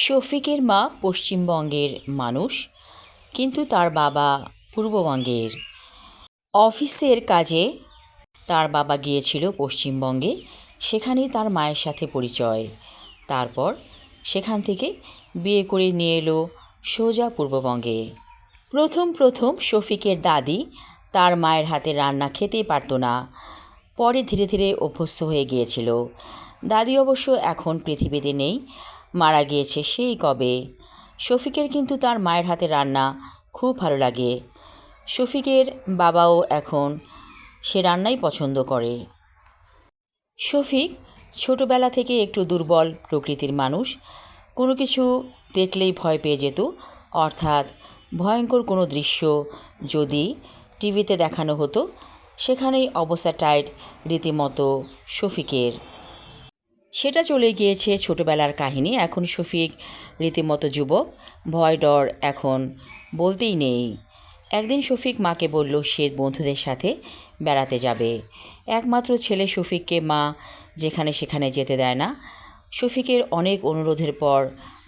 শফিকের মা পশ্চিমবঙ্গের মানুষ, কিন্তু তার বাবা পূর্ববঙ্গের। অফিসের কাজে তার বাবা গিয়েছিল পশ্চিমবঙ্গে, সেখানেই তার মায়ের সাথে পরিচয়। তারপর সেখান থেকে বিয়ে করে নিয়ে এলো সোজা পূর্ববঙ্গে। প্রথম প্রথম শফিকের দাদি তার মায়ের হাতে রান্না খেতেই পারত না, পরে ধীরে ধীরে অভ্যস্ত হয়ে গিয়েছিল। দাদি অবশ্য এখন পৃথিবীতে নেই, মারা গিয়েছে সেই কবে। শফিকের কিন্তু তার মায়ের হাতে রান্না খুব ভালো লাগে। শফিকের বাবাও এখন সে রান্নাই পছন্দ করে। শফিক ছোটবেলা থেকে একটু দুর্বল প্রকৃতির মানুষ, কোনো কিছু দেখলেই ভয় পেয়ে যেত। অর্থাৎ ভয়ঙ্কর কোনো দৃশ্য যদি টিভিতে দেখানো হতো, সেখানেই অবস্থা টাইট রীতিমতো শফিকের। সেটা চলে গিয়েছে ছোটবেলার কাহিনী। এখন শফিক রীতিমতো যুবক, ভয় ডর এখন বলতেই নেই। একদিন শফিক মাকে বলল সে বন্ধুদের সাথে বেড়াতে যাবে। একমাত্র ছেলে শফিককে মা যেখানে সেখানে যেতে দেয় না। শফিকের অনেক অনুরোধের পর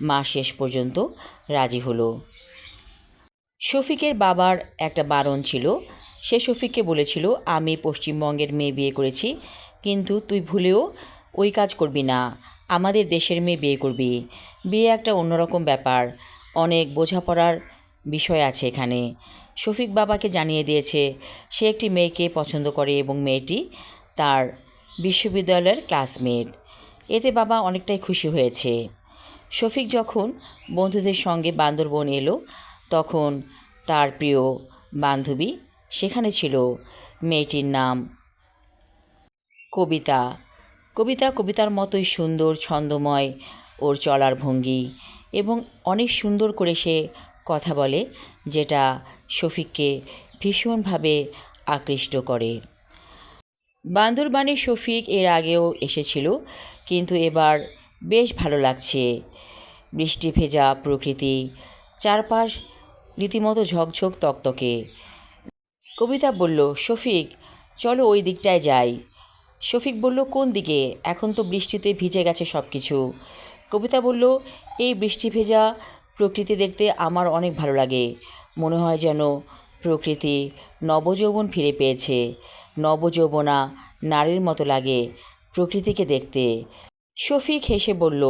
মা শেষ পর্যন্ত রাজি হলো। শফিকের বাবার একটা বারণ ছিল। সে শফিককে বলেছিল, আমি পশ্চিমবঙ্গের মেয়ে বিয়ে করেছি, কিন্তু তুই ভুলেও ওই কাজ করবি না, আমাদের দেশের মেয়ে বিয়ে করবি। বিয়ে একটা অন্যরকম ব্যাপার, অনেক বোঝাপড়ার বিষয় আছে এখানে। শফিক বাবাকে জানিয়ে দিয়েছে সে একটি মেয়েকে পছন্দ করে এবং মেয়েটি তার বিশ্ববিদ্যালয়ের ক্লাসমেট। এতে বাবা অনেকটাই খুশি হয়েছে। শফিক যখন বন্ধুদের সঙ্গে বান্দরবন এলো, তখন তার প্রিয় বান্ধবী সেখানে ছিল। মেয়েটির নাম কবিতা। কবিতার মতোই সুন্দর, ছন্দময় ওর চলার ভঙ্গি, এবং অনেক সুন্দর করে সে কথা বলে, যেটা শফিককে ভীষণভাবে আকৃষ্ট করে। বান্দরবানে শফিক এর আগেও এসেছিল, কিন্তু এবার বেশ ভালো লাগছে। বৃষ্টি ভেজা প্রকৃতি, চারপাশ রীতিমতো ঝকঝক তকতকে। কবিতা বলল, শফিক চলো ওই দিকটায় যাই। শফিক বলল, কোন দিকে? এখন তো বৃষ্টিতে ভিজে গেছে সব কিছু। কবিতা বলল, এই বৃষ্টি ভেজা প্রকৃতি দেখতে আমার অনেক ভালো লাগে। মনে হয় যেন প্রকৃতি নবযৌবন ফিরে পেয়েছে। নবযৌবনা নারীর মতো লাগে প্রকৃতিকে দেখতে। শফিক হেসে বলল,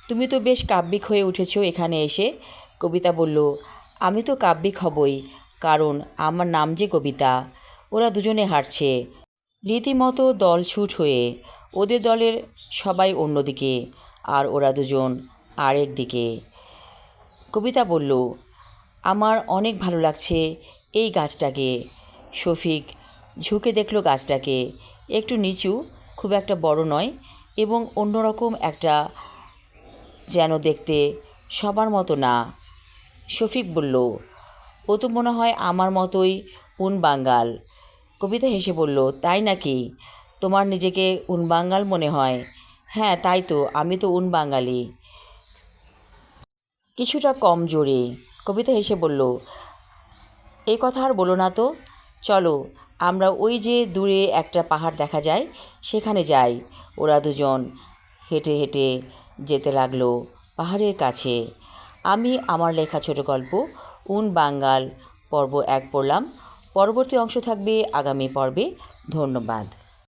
তুমি তো বেশ কাব্যিক হয়ে উঠেছ এখানে এসে। কবিতা বলল, আমি তো কাব্যিক হবই, কারণ আমার নাম যে কবিতা। ওরা দুজনে হাঁটছে রীতিমতো দলছুট হয়ে। ওদের দলের সবাই অন্যদিকে আর ওরা দুজন আরেক দিকে। কবিতা বলল, আমার অনেক ভালো লাগছে এই গাছটাকে। শফিক ঝুঁকে দেখল গাছটাকে, একটু নিচু, খুব একটা বড় নয়, এবং অন্যরকম একটা, যেন দেখতে সবার মতো না। শফিক বলল, ও তো মনে হয় আমার মতোই বাঙ্গাল। কবিতা হেসে বলল, তাই নাকি? তোমার নিজেকে বাঙ্গাল মনে হয়? হ্যাঁ তাই তো, আমি তো বাঙালি, কিছুটা কম জোরে। কবিতা হেসে বলল, এই কথা আর বলো না তো, চলো আমরা ওই যে দূরে একটা পাহাড় দেখা যায় সেখানে যাই। ওরা দুজন হেঁটে হেঁটে যেতে লাগলো পাহাড়ের কাছে। আমি আমার লেখা ছোট গল্প বাঙ্গাল পর্ব 1 পড়লাম। পরবর্তী অংশ থাকবে আগামী পর্বে। ধন্যবাদ।